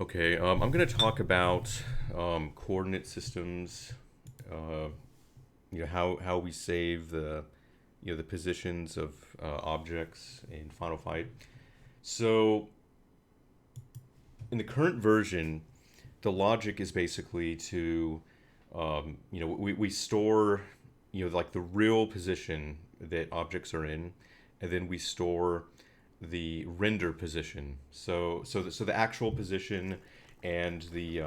Okay, I'm going to talk about coordinate systems. Uh, how we save the positions of objects in Final Fight. So in the current version, the logic is basically to we store like the real position that objects are in, and then we store the render position. So the actual position and the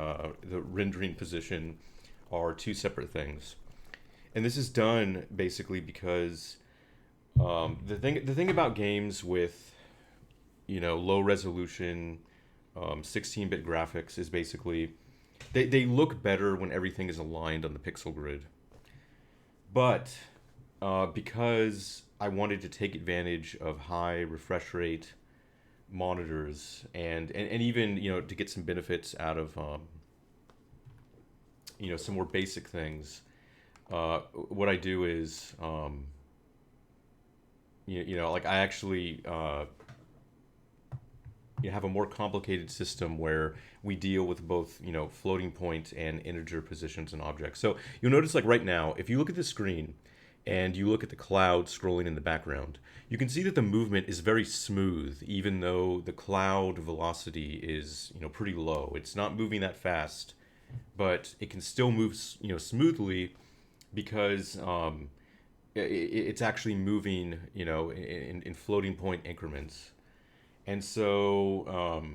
rendering position are two separate things, and this is done basically because the thing about games with low resolution 16-bit graphics is basically they look better when everything is aligned on the pixel grid. But because I wanted to take advantage of high refresh rate monitors and even to get some benefits out of some more basic things, what I do is like I actually have a more complicated system where we deal with both floating point and integer positions and objects. So you'll notice, like right now, if you look at the screen and you look at the cloud scrolling in the background, you can see that the movement is very smooth, even though the cloud velocity is pretty low. It's not moving that fast, but it can still move smoothly because it's actually moving in floating point increments. And so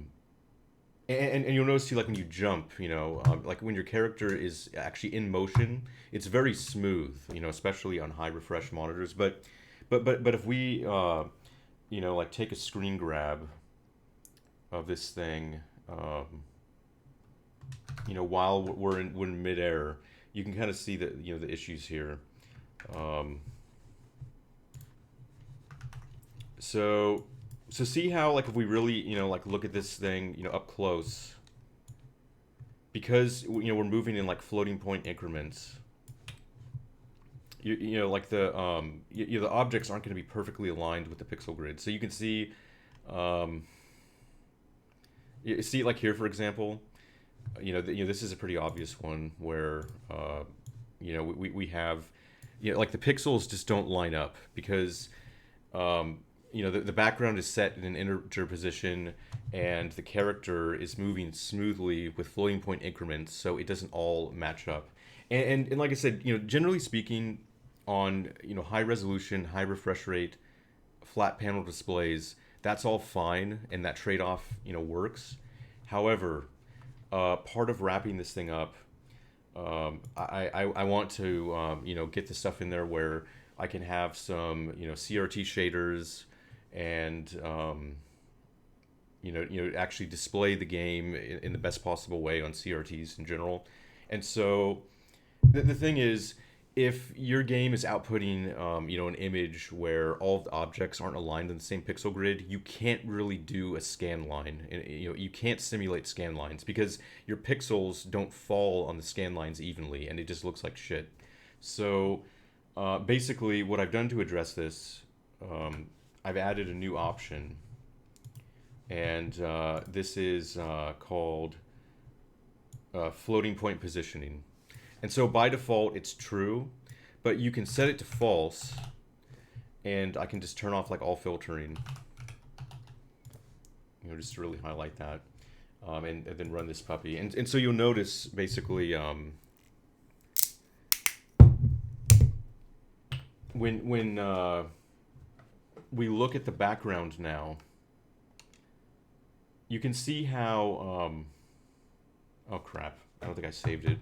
and you'll notice too, like when you jump, like when your character is actually in motion, it's very smooth, especially on high refresh monitors. But if we like take a screen grab of this thing, while we're in midair, you can kind of see the issues here. um, so so see how, like, if we really like look at this thing up close, because we're moving in like floating point increments. Like the objects aren't going to be perfectly aligned with the pixel grid. So you can see, um, you see, like here for example, this is a pretty obvious one where we have like the pixels just don't line up because the background is set in an integer position and the character is moving smoothly with floating point increments, so it doesn't all match up. And like I said, generally speaking, on high resolution, high refresh rate, flat panel displays, that's all fine, and that trade-off works. However, part of wrapping this thing up, I want to get the stuff in there where I can have some CRT shaders and actually display the game in the best possible way on CRTs in general. And so the thing is, if your game is outputting an image where all of the objects aren't aligned in the same pixel grid, you can't really do a scan line. And, you can't simulate scan lines because your pixels don't fall on the scan lines evenly, and it just looks like shit. So basically, what I've done to address this, I've added a new option, and this is called floating point positioning. And so by default, it's true, but you can set it to false, and I can just turn off like all filtering, just to really highlight that, and then run this puppy. And so you'll notice basically when we look at the background now, you can see how oh crap, I don't think I saved it.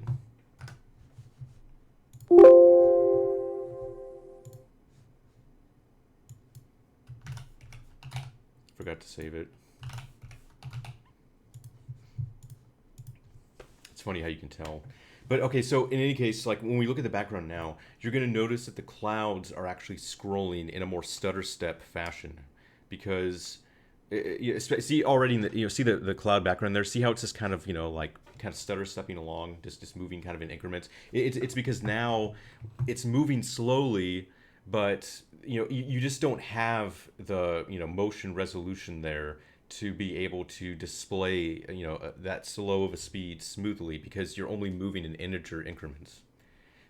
Forgot to save it. It's funny how you can tell. But okay, so in any case, like when we look at the background now, you're going to notice that the clouds are actually scrolling in a more stutter step fashion, because see already in the, see the cloud background there. See how it's just kind of like kind of stutter stepping along, just moving kind of in increments. It's because now it's moving slowly, but you just don't have the motion resolution there to be able to display, that slow of a speed smoothly because you're only moving in integer increments.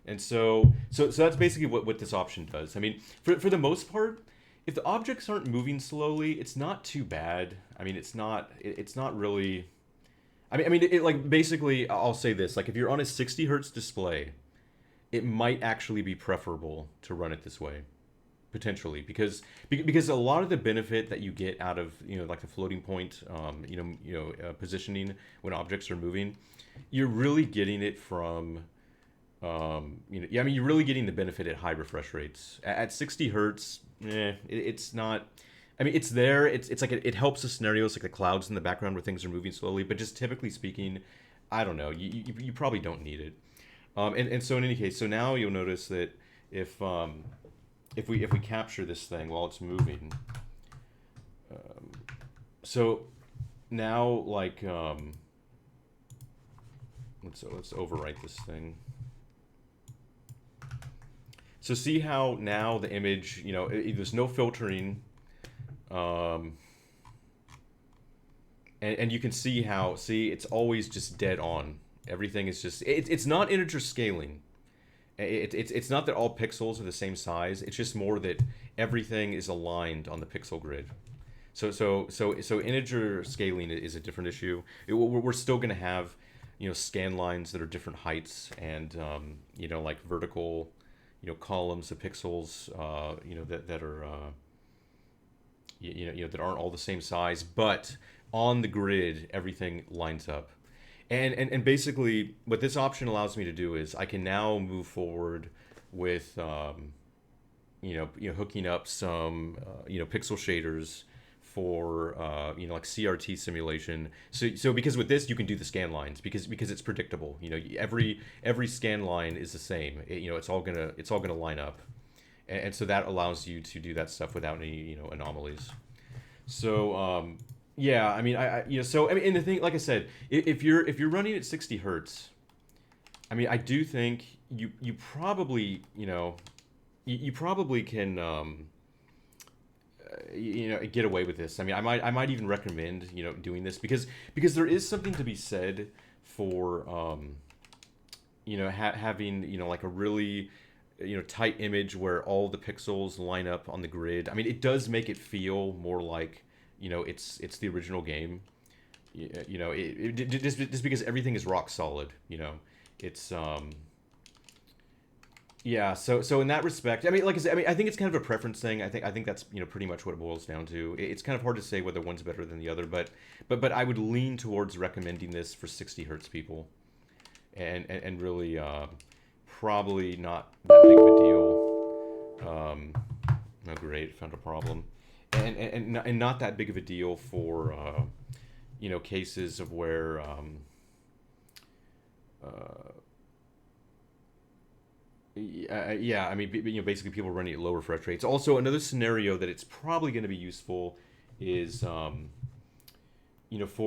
And so that's basically what this option does. I mean, for the most part, if the objects aren't moving slowly, it's not too bad. I mean, it's not really. Like basically, I'll say this: like if you're on a 60 hertz display, it might actually be preferable to run it this way, potentially, because a lot of the benefit that you get out of like the floating point, positioning when objects are moving, you're really getting it from you're really getting the benefit at high refresh rates. At 60 hertz, it's not. I mean, it's there. It's like it helps the scenarios like the clouds in the background where things are moving slowly. But just typically speaking, I don't know. You probably don't need it. And so in any case, so now you'll notice that if we capture this thing while it's moving, so now like let's overwrite this thing. So see how now the image, there's no filtering, and you can see how it's always just dead on. Everything is just it's not integer scaling. It's not that all pixels are the same size. It's just more that everything is aligned on the pixel grid. So integer scaling is a different issue. We're still going to have scan lines that are different heights and like vertical columns of pixels that are that aren't all the same size, but on the grid everything lines up. And basically what this option allows me to do is I can now move forward with hooking up some pixel shaders for like CRT simulation. So because with this you can do the scan lines because it's predictable. Every scan line is the same. It's all gonna line up, and so that allows you to do that stuff without any anomalies. So yeah, I mean, and the thing, like I said, if you're running at 60 hertz, I mean, I do think you probably you probably can get away with this. I mean, I might even recommend doing this because there is something to be said for having like a really tight image where all the pixels line up on the grid. I mean, it does make it feel more like it's the original game. Just because everything is rock solid. It's yeah. So in that respect, I mean, like I said, I mean, I think it's kind of a preference thing. I think that's pretty much what it boils down to. It's kind of hard to say whether one's better than the other, but I would lean towards recommending this for 60 hertz people, and really probably not that big of a deal. Oh great, found a problem. And not that big of a deal for cases of where I mean basically people running at low refresh rates. Also another scenario that it's probably going to be useful is for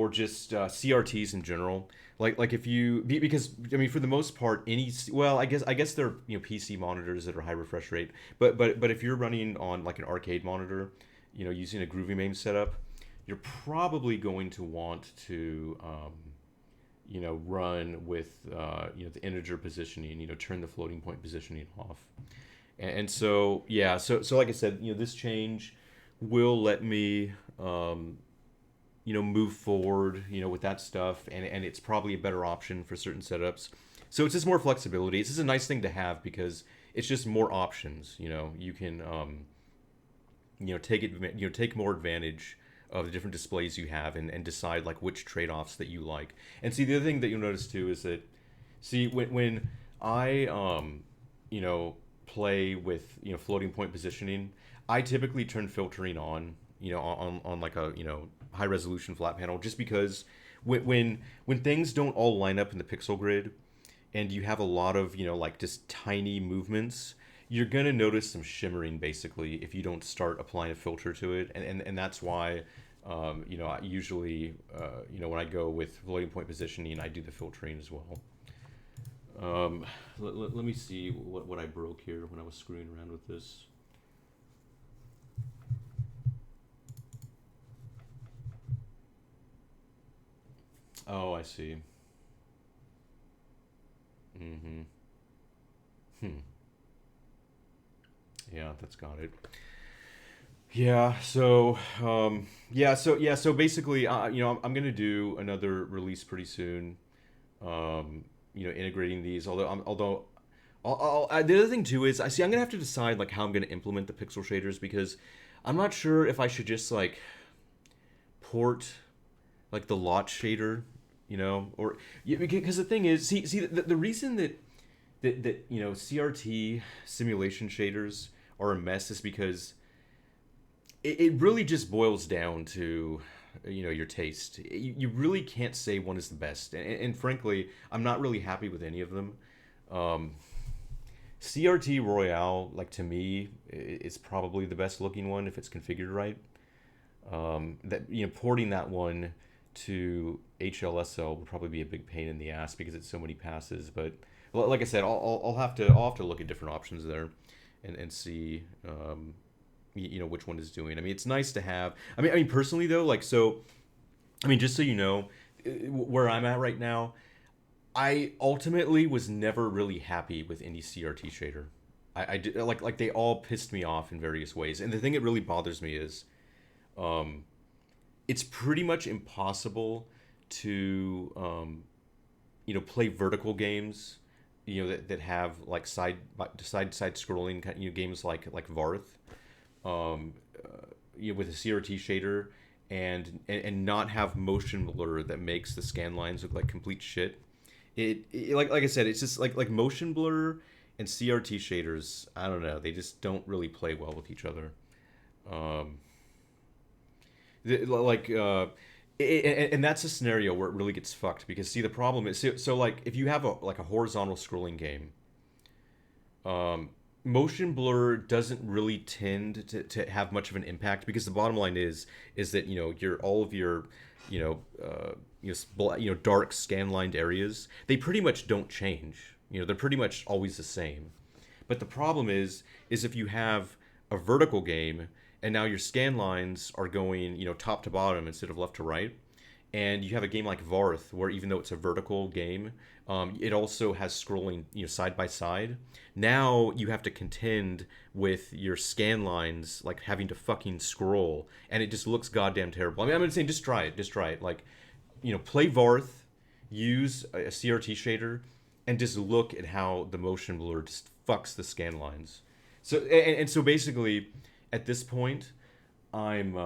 just CRTs in general. Like if you because I mean for the most part I guess there are PC monitors that are high refresh rate, but if you're running on like an arcade monitor, using a Groovy MAME setup, you're probably going to want to run with the integer positioning, turn the floating point positioning off. And so yeah, so like I said, this change will let me move forward with that stuff, and it's probably a better option for certain setups. So it's just more flexibility. It's just a nice thing to have because it's just more options. You can take more advantage of the different displays you have and decide like which trade-offs that you like. And see, the other thing that you'll notice too is that when I play with floating point positioning, I typically turn filtering on on like a high resolution flat panel, just because when things don't all line up in the pixel grid and you have a lot of like just tiny movements, you're gonna notice some shimmering basically if you don't start applying a filter to it, and that's why I usually when I go with floating point positioning, I do the filtering as well. Let me see what I broke here when I was screwing around with this. Oh, I see. Mm-hmm. Hmm. Yeah, that's got it. Yeah. So basically, I'm gonna do another release pretty soon. Integrating these. The other thing too is I'm gonna have to decide like how I'm gonna implement the pixel shaders because I'm not sure if I should just like port like the lot shader, or yeah, because the thing is, the reason that CRT simulation shaders are a mess is because it really just boils down to your taste. You really can't say one is the best, and frankly, I'm not really happy with any of them. Um, CRT Royale, like to me, is probably the best looking one if it's configured right. That porting that one to HLSL would probably be a big pain in the ass because it's so many passes. But like I said, I'll have to look at different options there, and see which one is doing. I mean, it's nice to have. I mean personally though, like so. I mean, just so you know, where I'm at right now, I ultimately was never really happy with any CRT shader. I did like they all pissed me off in various ways, and the thing that really bothers me is um, it's pretty much impossible to play vertical games that have like side scrolling games like Varth with a CRT shader and not have motion blur that makes the scan lines look like complete shit. It like I said, it's just like motion blur and CRT shaders. I don't know, they just don't really play well with each other. Um, like and that's a scenario where it really gets fucked because see the problem is so like if you have a horizontal scrolling game, um, motion blur doesn't really tend to have much of an impact because the bottom line is that your all of your you know dark scan lined areas, they pretty much don't change. They're pretty much always the same. But the problem is if you have a vertical game and now your scan lines are going, top to bottom instead of left to right, and you have a game like Varth where even though it's a vertical game, it also has scrolling, side by side. Now you have to contend with your scan lines like having to fucking scroll, and it just looks goddamn terrible. I mean, I'm saying just try it. Like, play Varth, use a CRT shader, and just look at how the motion blur just fucks the scan lines. So and so basically, at this point, I'm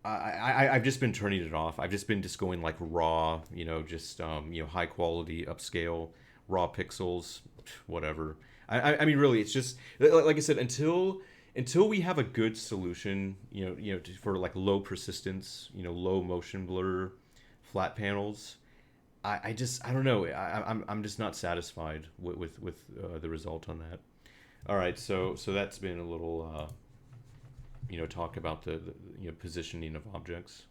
I've just been turning it off. I've just been just going like raw, just high quality upscale raw pixels, whatever. I mean really, it's just like I said, until we have a good solution, for like low persistence, low motion blur, flat panels. I don't know. I'm just not satisfied with the result on that. All right, so that's been a little talk about the positioning of objects.